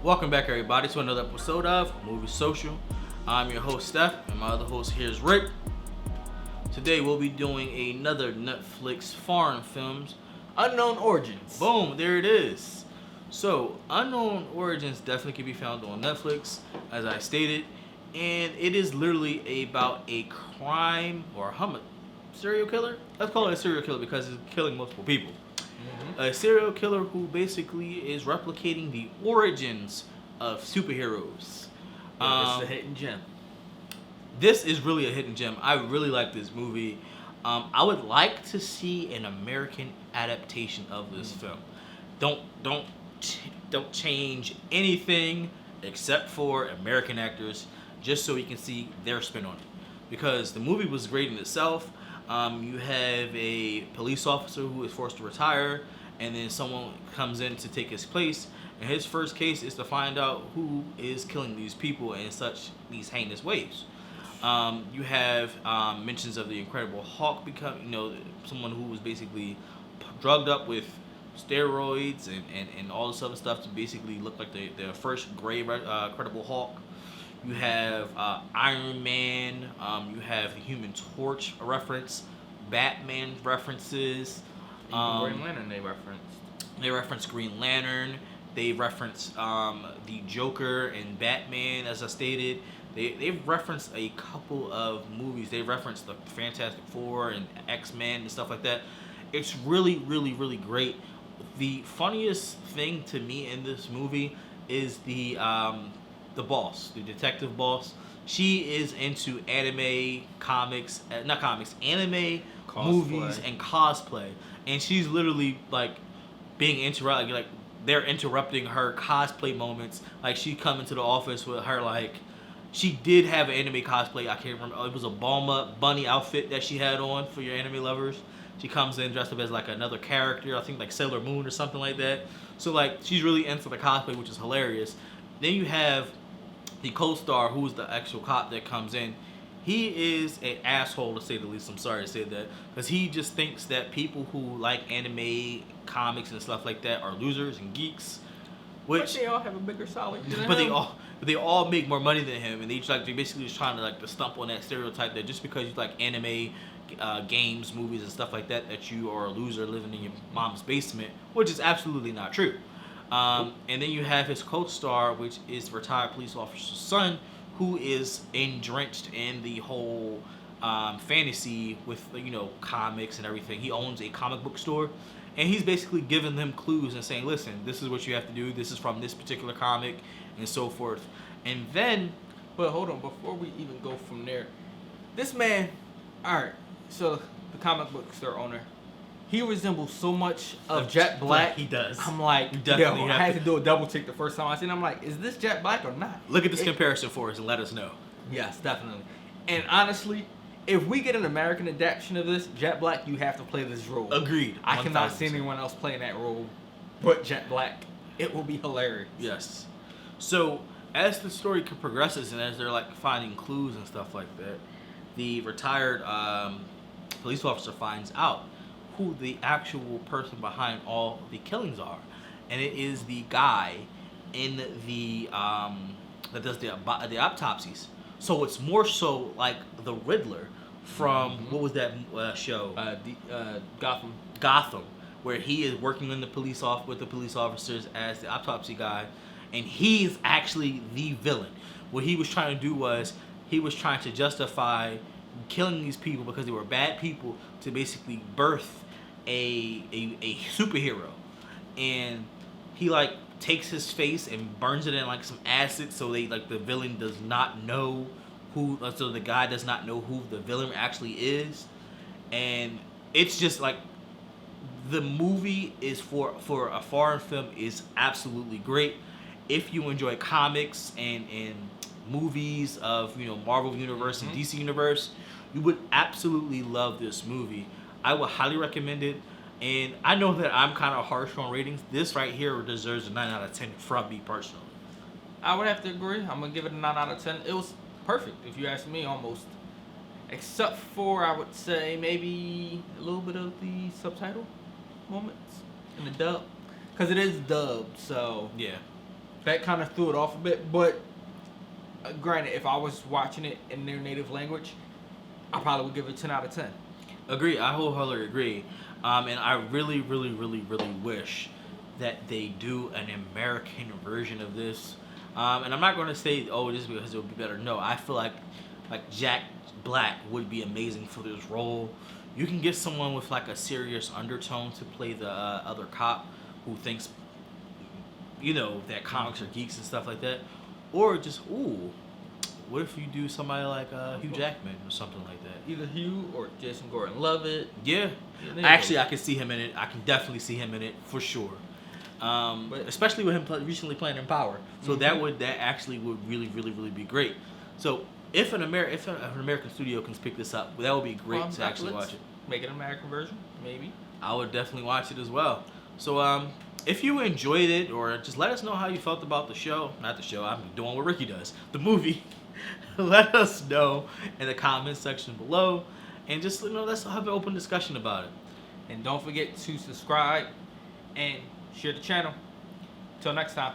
Welcome back, everybody, to another episode of Movie Social. I'm your host, Steph, and my other host here is Rick. Today, we'll be doing another Netflix foreign films. Unknown Origins. Boom, there it is. So, Unknown Origins definitely can be found on Netflix, as I stated, and it is literally about a crime or serial killer. Let's call it a serial killer because it's killing multiple people. A serial killer who basically is replicating the origins of superheroes. It's a hidden gem. This is really a hidden gem. I really like this movie. I would like to see an American adaptation of this film. Don't change anything except for American actors, just so you can see their spin on it. Because the movie was great in itself. You have a police officer who is forced to retire, and then someone comes in to take his place. And his first case is to find out who is killing these people in these heinous ways. You have mentions of the Incredible Hulk becoming, someone who was basically drugged up with steroids and all this other stuff to basically look like the first gray Incredible Hulk. You have Iron Man. You have the Human Torch reference, Batman references. Even Green Lantern they referenced. They reference Green Lantern. They reference the Joker and Batman, as I stated. They've referenced a couple of movies. They referenced the Fantastic Four and X-Men and stuff like that. It's really, really, really great. The funniest thing to me in this movie is the boss, the detective boss. She is into anime, anime, Cosplay. movies, and cosplay. And she's literally like being interrupted, like they're interrupting her cosplay moments. Like she come into the office with her she did have an anime cosplay. I can't remember. It was a Bulma bunny outfit that she had on for your anime lovers. She comes in dressed up as like another character. I think like Sailor Moon or something like that. So like she's really into the cosplay, which is hilarious. Then you have the co-star, who's the actual cop that comes in. He is an asshole, to say the least. I'm sorry to say that, because he just thinks that people who like anime, comics, and stuff like that are losers and geeks. But they all have a bigger salary than But him. they all make more money than him, and they basically just trying to stump on that stereotype that just because you like anime, games, movies, and stuff like that, that you are a loser living in your mom's basement, which is absolutely not true. And then you have his co-star, which is retired police officer's son, who is drenched in the whole fantasy with comics and everything. He owns a comic book store, and he's basically giving them clues and saying, "Listen, this is what you have to do. This is from this particular comic," and so forth. And then, But hold on, before we even go from there, this man, alright, so the comic book store owner, he resembles so much of Jet Black. He does. I'm like, You definitely I have had to do a double check the first time I seen him. I'm like, is this Jet Black or not? look at this comparison for us and let us know. Yes, definitely. And honestly, if we get an American adaptation of this, Jet Black, you have to play this role. Agreed. I cannot 1000%. see anyone else playing that role but Jet Black. It will be hilarious. Yes. So as the story progresses and as they're finding clues and stuff like that, the retired police officer finds out who the actual person behind all the killings are, and it is the guy in the that does the autopsies. So it's more so like the Riddler from what was that show? Gotham. Where he is working with the police officers as the autopsy guy, and he's actually the villain. What he was trying to do was he was trying to justify killing these people because they were bad people to basically birth a superhero, and he takes his face and burns it in some acid so the villain does not know so the guy does not know who the villain actually is. And it's just the movie is for a foreign film is absolutely great. If you enjoy comics and movies of Marvel Universe and DC Universe, you would absolutely love this movie. I would highly recommend it. And I know that I'm kind of harsh on ratings. This right here deserves a 9 out of 10 from me personally. I would have to agree. I'm going to give it a 9 out of 10. It was perfect, if you ask me, almost. Except for, I would say, maybe a little bit of the subtitle moments in the dub. Because it is dubbed, so... Yeah. that kind of threw it off a bit. But granted, if I was watching it in their native language, I probably would give it 10 out of 10. Agree. I wholeheartedly agree. And I really, really, really, really wish that they do an American version of this. And I'm not going to say, oh, just because it would be better. No, I feel like Jack Black would be amazing for this role. You can get someone with like a serious undertone to play the other cop who thinks, that comics are geeks and stuff like that. Or just, what if you do somebody like Hugh Jackman or something like that? Either Hugh or Jason Gordon-Levitt. Yeah. Actually, I can see him in it. I can definitely see him in it for sure. But especially with him recently playing in Power. So that actually would really, really, really be great. So if an American studio can pick this up, that would be great to actually watch it. Make an American version, maybe. I would definitely watch it as well. So if you enjoyed it, or just let us know how you felt about the show. Not the show, I'm doing what Ricky does. The movie. Let us know in the comments section below. And just, let's have an open discussion about it. And don't forget to subscribe and share the channel. Till next time.